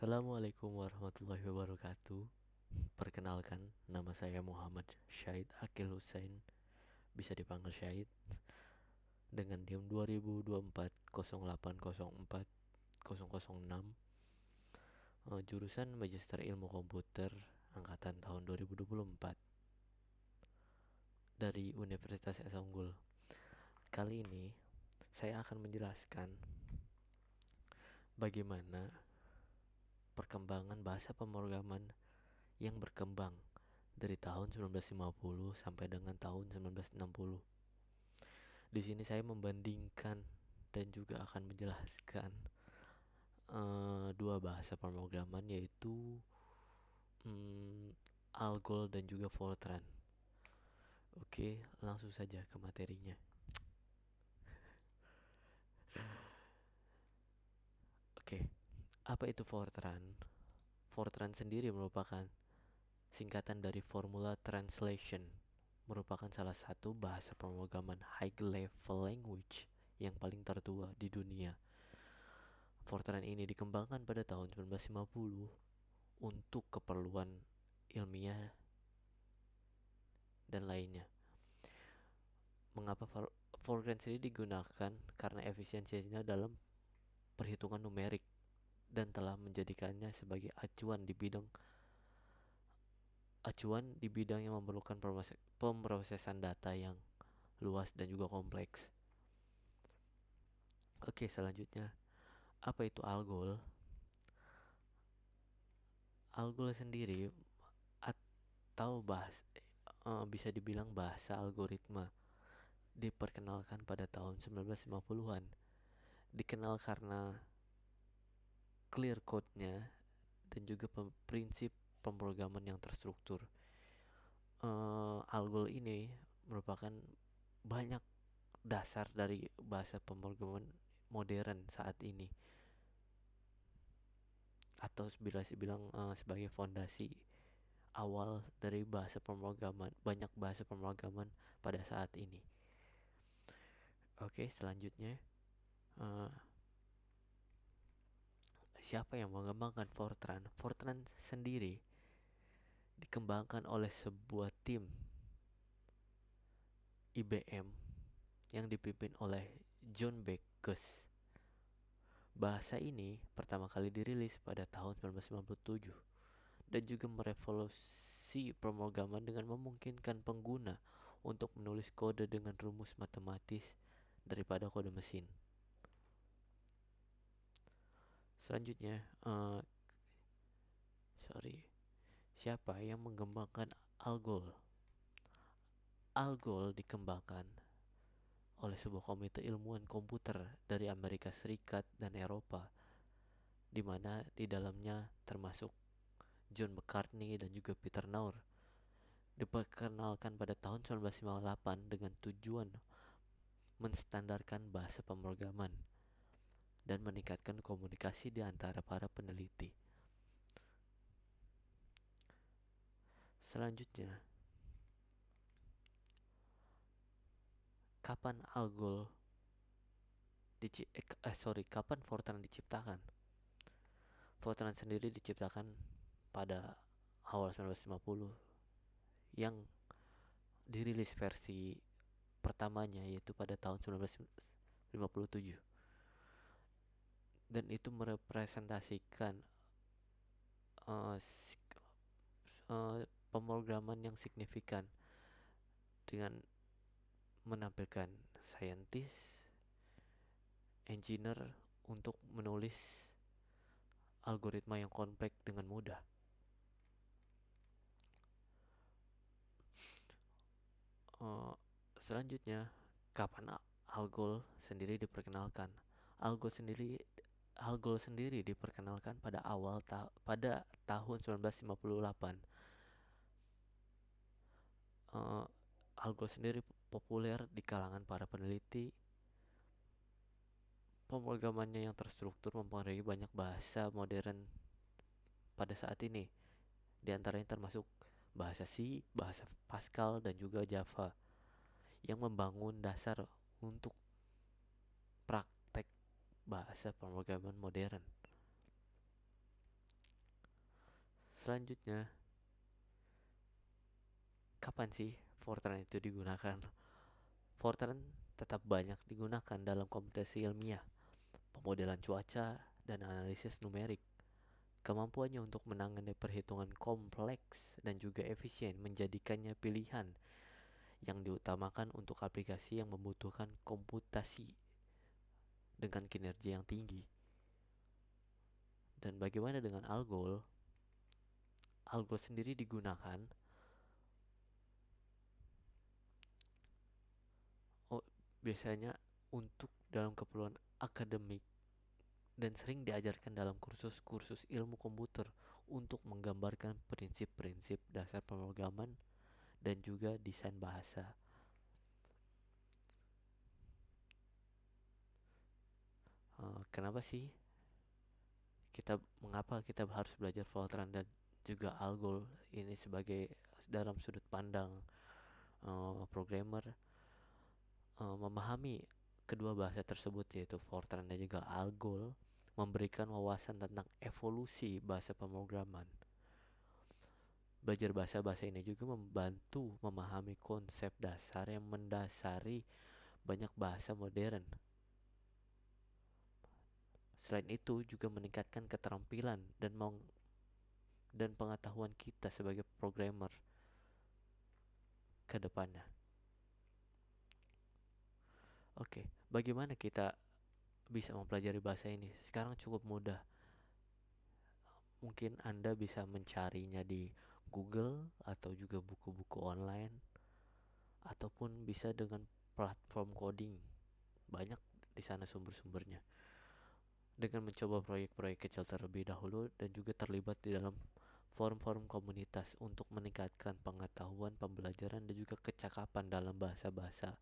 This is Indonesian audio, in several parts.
Assalamualaikum warahmatullahi wabarakatuh. Perkenalkan, nama saya Muhammad Syahid Akil Hussein, bisa dipanggil Syahid, dengan NIM 2024 0804 006, jurusan Magister Ilmu Komputer angkatan tahun 2024 dari Universitas Esa Unggul. Kali ini saya akan menjelaskan bagaimana perkembangan bahasa pemrograman yang berkembang dari tahun 1950 sampai dengan tahun 1960. Di sini saya membandingkan dan juga akan menjelaskan dua bahasa pemrograman, yaitu Algol dan juga Fortran. Oke, langsung saja ke materinya. Oke, apa itu Fortran? Fortran sendiri merupakan singkatan dari Formula Translation, merupakan salah satu bahasa pemrograman high level language yang paling tertua di dunia. Fortran ini dikembangkan pada tahun 1950 untuk keperluan ilmiah dan lainnya. Mengapa Fortran sendiri digunakan? Karena efisiensinya dalam perhitungan numerik dan telah menjadikannya sebagai acuan di bidang yang memerlukan pemrosesan data yang luas dan juga kompleks. Oke, selanjutnya, apa itu Algol? Algol sendiri atau bisa dibilang bahasa algoritma, diperkenalkan pada tahun 1950-an. Dikenal karena clear code-nya dan juga prinsip pemrograman yang terstruktur. Algol ini merupakan banyak dasar dari bahasa pemrograman modern saat ini, atau bisa dibilang sebagai fondasi awal dari banyak bahasa pemrograman pada saat ini. Oke, selanjutnya, siapa yang mengembangkan Fortran? Fortran sendiri dikembangkan oleh sebuah tim IBM yang dipimpin oleh John Backus. Bahasa ini pertama kali dirilis pada tahun 1997 dan juga merevolusi pemrograman dengan memungkinkan pengguna untuk menulis kode dengan rumus matematis daripada kode mesin. Selanjutnya, siapa yang mengembangkan Algol? Algol dikembangkan oleh sebuah komite ilmuwan komputer dari Amerika Serikat dan Eropa, di mana di dalamnya termasuk John McCartney dan juga Peter Naur. Diperkenalkan pada tahun 1958 dengan tujuan menstandarkan bahasa pemrograman dan meningkatkan komunikasi di antara para peneliti. Selanjutnya, kapan kapan Fortran diciptakan? Fortran sendiri diciptakan pada awal 1950, yang dirilis versi pertamanya yaitu pada tahun 1957, dan itu merepresentasikan pemrograman yang signifikan dengan menampilkan saintis, engineer untuk menulis algoritma yang kompleks dengan mudah. Selanjutnya, kapan Algol sendiri diperkenalkan? Algol sendiri diperkenalkan pada tahun 1958. Algol sendiri populer di kalangan para peneliti. Pemrogramannya yang terstruktur mempengaruhi banyak bahasa modern pada saat ini. Di antaranya termasuk bahasa C, bahasa Pascal, dan juga Java, yang membangun dasar untuk praktek bahasa pemrograman modern. Selanjutnya, kapan sih Fortran itu digunakan? Fortran tetap banyak digunakan dalam komputasi ilmiah, pemodelan cuaca, dan analisis numerik. Kemampuannya untuk menangani perhitungan kompleks dan juga efisien menjadikannya pilihan yang diutamakan untuk aplikasi yang membutuhkan komputasi dengan kinerja yang tinggi. Dan bagaimana dengan Algol? Algol sendiri digunakan biasanya untuk dalam keperluan akademik dan sering diajarkan dalam kursus-kursus ilmu komputer untuk menggambarkan prinsip-prinsip dasar pemrograman dan juga desain bahasa. Kenapa sih mengapa kita harus belajar Fortran dan juga Algol ini sebagai dalam sudut pandang programmer? Memahami kedua bahasa tersebut yaitu Fortran dan juga Algol memberikan wawasan tentang evolusi bahasa pemrograman. Belajar bahasa-bahasa ini juga membantu memahami konsep dasar yang mendasari banyak bahasa modern. Selain itu juga meningkatkan keterampilan dan pengetahuan kita sebagai programmer ke depannya. Oke, bagaimana kita bisa mempelajari bahasa ini? Sekarang cukup mudah. Mungkin Anda bisa mencarinya di Google atau juga buku-buku online ataupun bisa dengan platform coding. Banyak di sana sumber-sumbernya. Dengan mencoba proyek-proyek kecil terlebih dahulu dan juga terlibat di dalam forum-forum komunitas untuk meningkatkan pengetahuan, pembelajaran dan juga kecakapan dalam bahasa-bahasa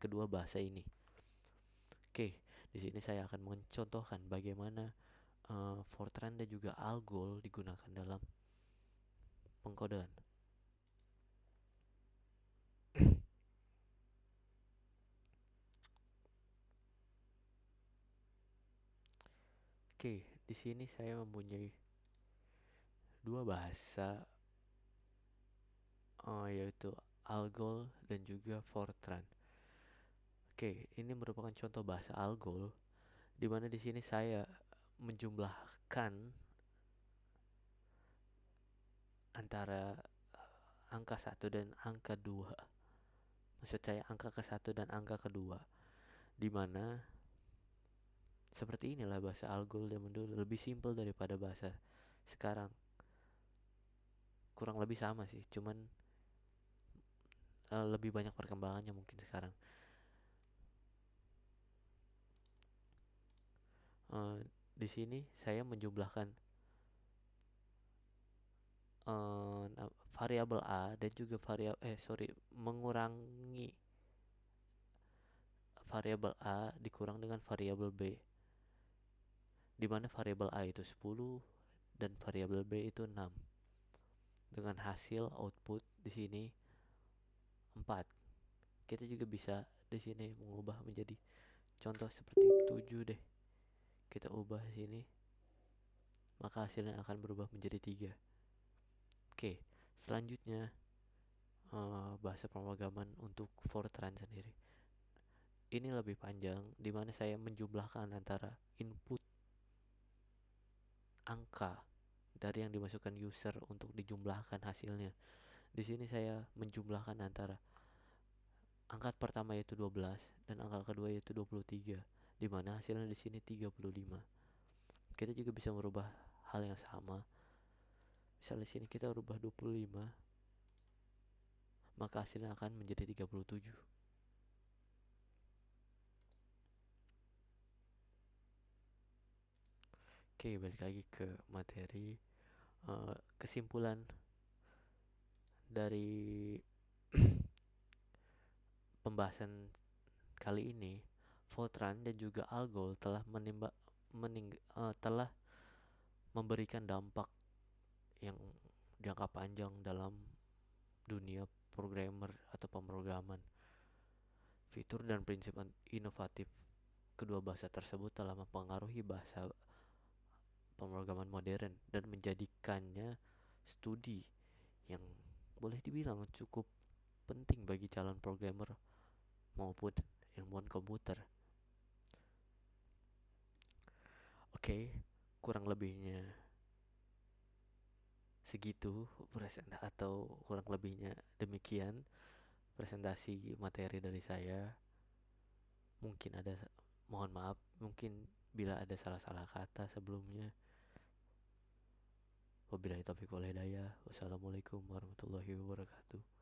kedua bahasa ini. Oke, di sini saya akan mencontohkan bagaimana Fortran dan juga Algol digunakan dalam pengkodean. Oke, di sini saya mempunyai dua bahasa yaitu Algol dan juga Fortran. Oke, ini merupakan contoh bahasa Algol di mana di sini saya menjumlahkan antara angka 1 dan angka 2. Maksud saya angka ke-1 dan angka kedua. Di mana seperti inilah bahasa Algol zaman dulu, lebih simpel daripada bahasa sekarang. Kurang lebih sama sih, cuman lebih banyak perkembangannya mungkin sekarang. Di sini saya menjumlahkan variabel A dan juga mengurangi variabel A dikurang dengan variabel B, di mana variabel A itu 10 dan variabel B itu 6. Dengan hasil output di sini 4. Kita juga bisa di sini mengubah menjadi contoh seperti 7 deh. Kita ubah sini, maka hasilnya akan berubah menjadi 3. Oke, selanjutnya bahasa pemrograman untuk Fortran sendiri. Ini lebih panjang, di mana saya menjumlahkan antara input angka dari yang dimasukkan user untuk dijumlahkan hasilnya. Di sini saya menjumlahkan antara angka pertama yaitu 12 dan angka kedua yaitu 23, di mana hasilnya di sini 35. Kita juga bisa merubah hal yang sama. Misalnya di sini kita rubah 25, maka hasilnya akan menjadi 37. Oke, balik lagi ke materi. Kesimpulan dari pembahasan kali ini, Fortran dan juga Algol telah memberikan dampak yang jangka panjang dalam dunia programmer atau pemrograman. Fitur dan prinsip inovatif kedua bahasa tersebut telah mempengaruhi bahasa pemrograman modern dan menjadikannya studi yang boleh dibilang cukup penting bagi calon programmer maupun ilmuwan komputer. Oke, kurang lebihnya segitu atau kurang lebihnya demikian presentasi materi dari saya. Mungkin ada, mohon maaf mungkin bila ada salah-salah kata sebelumnya. Wabillahi taufiq wal hidayah. Wassalamualaikum warahmatullahi wabarakatuh.